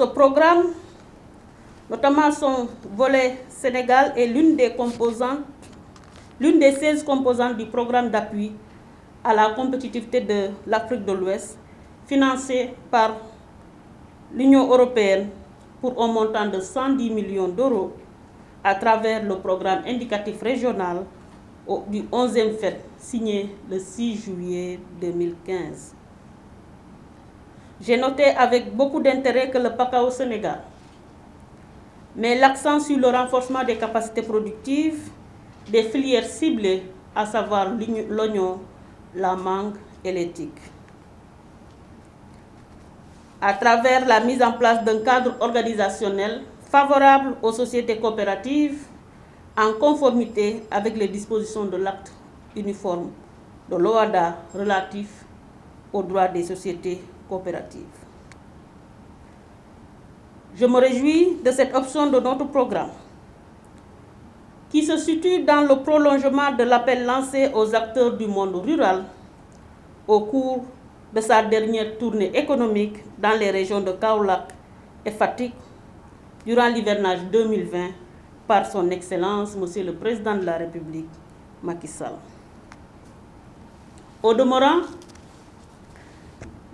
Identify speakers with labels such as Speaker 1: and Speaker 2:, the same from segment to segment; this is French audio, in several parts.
Speaker 1: programme, notamment son volet Sénégal, est l'une des 16 composantes du programme d'appui à la compétitivité de l'Afrique de l'Ouest, financé par l'Union européenne pour un montant de 110 millions d'euros à travers le programme indicatif régional du 11e FED, signé le 6 juillet 2015. J'ai noté avec beaucoup d'intérêt que le PACAO Sénégal met l'accent sur le renforcement des capacités productives des filières ciblées, à savoir l'oignon, la mangue et les tiques. À travers la mise en place d'un cadre organisationnel favorable aux sociétés coopératives en conformité avec les dispositions de l'acte uniforme de l'OHADA relatif aux droits des sociétés coopératives. Je me réjouis de cette option de notre programme qui se situe dans le prolongement de l'appel lancé aux acteurs du monde rural au cours de sa dernière tournée économique dans les régions de Kaolack et Fatick durant l'hivernage 2020 par son Excellence, Monsieur le Président de la République, Macky Sall. Au demeurant,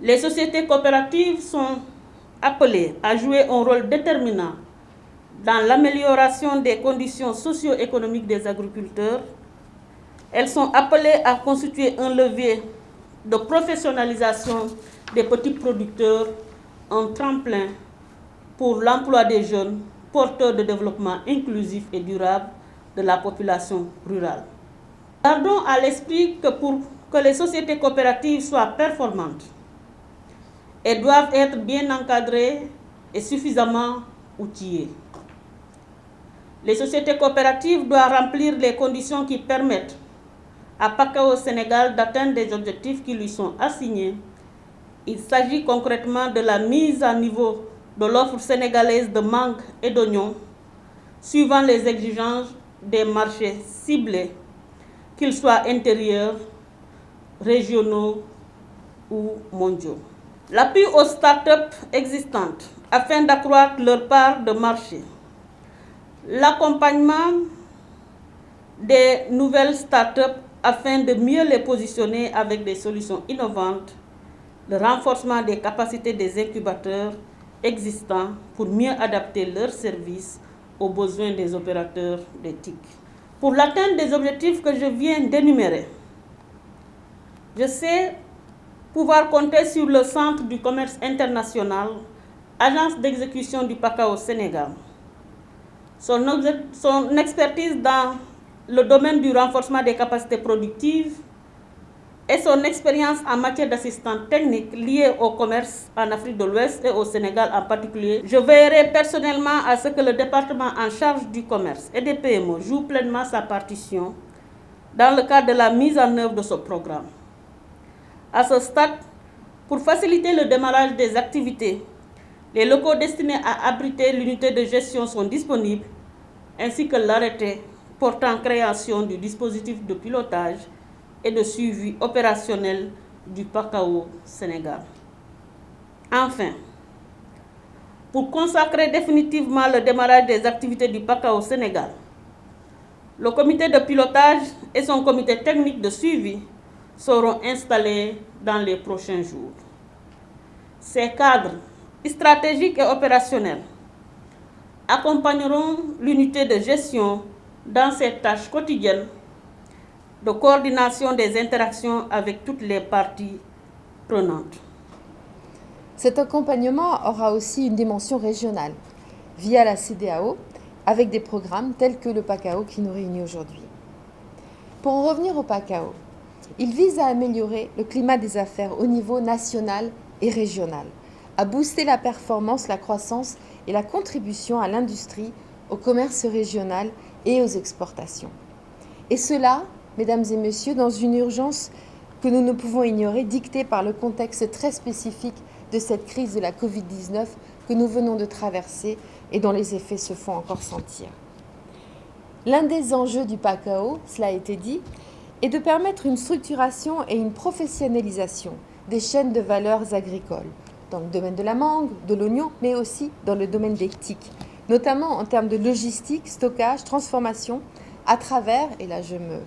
Speaker 1: les sociétés coopératives sont appelées à jouer un rôle déterminant dans l'amélioration des conditions socio-économiques des agriculteurs. Elles sont appelées à constituer un levier de professionnalisation des petits producteurs, un tremplin pour l'emploi des jeunes, porteurs de développement inclusif et durable de la population rurale. Gardons à l'esprit que pour que les sociétés coopératives soient performantes, elles doivent être bien encadrées et suffisamment outillées. Les sociétés coopératives doivent remplir les conditions qui permettent à PACAO Sénégal d'atteindre des objectifs qui lui sont assignés. Il s'agit concrètement de la mise à niveau de l'offre sénégalaise de mangue et d'oignons, suivant les exigences des marchés ciblés, qu'ils soient intérieurs, régionaux ou mondiaux. L'appui aux start-up existantes afin d'accroître leur part de marché. L'accompagnement des nouvelles start-up afin de mieux les positionner avec des solutions innovantes, le renforcement des capacités des incubateurs existants pour mieux adapter leurs services aux besoins des opérateurs des TIC. Pour l'atteinte des objectifs que je viens d'énumérer, je sais pouvoir compter sur le Centre du commerce international, agence d'exécution du PACAO Sénégal. Son expertise dans le domaine du renforcement des capacités productives et son expérience en matière d'assistance technique liée au commerce en Afrique de l'Ouest et au Sénégal en particulier. Je veillerai personnellement à ce que le département en charge du commerce et des PME joue pleinement sa partition dans le cadre de la mise en œuvre de ce programme. À ce stade, pour faciliter le démarrage des activités, les locaux destinés à abriter l'unité de gestion sont disponibles, ainsi que l'arrêté portant création du dispositif de pilotage et de suivi opérationnel du PACAO Sénégal. Enfin, pour consacrer définitivement le démarrage des activités du PACAO Sénégal, le comité de pilotage et son comité technique de suivi seront installés dans les prochains jours. Ces cadres stratégiques et opérationnels accompagneront l'unité de gestion dans ses tâches quotidiennes de coordination des interactions avec toutes les parties prenantes.
Speaker 2: Cet accompagnement aura aussi une dimension régionale, via la CEDEAO, avec des programmes tels que le PACAO qui nous réunit aujourd'hui. Pour en revenir au PACAO, il vise à améliorer le climat des affaires au niveau national et régional, à booster la performance, la croissance et la contribution à l'industrie, au commerce régional et aux exportations. Et cela, mesdames et messieurs, dans une urgence que nous ne pouvons ignorer, dictée par le contexte très spécifique de cette crise de la Covid-19 que nous venons de traverser et dont les effets se font encore sentir. L'un des enjeux du PACAO, cela a été dit, est de permettre une structuration et une professionnalisation des chaînes de valeurs agricoles dans le domaine de la mangue, de l'oignon, mais aussi dans le domaine des tiques, notamment en termes de logistique, stockage, transformation, à travers, et là je me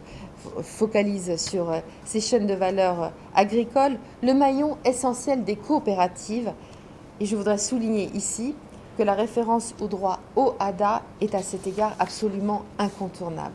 Speaker 2: focalise sur ces chaînes de valeur agricoles, le maillon essentiel des coopératives. Et je voudrais souligner ici que la référence au droit OHADA est à cet égard absolument incontournable.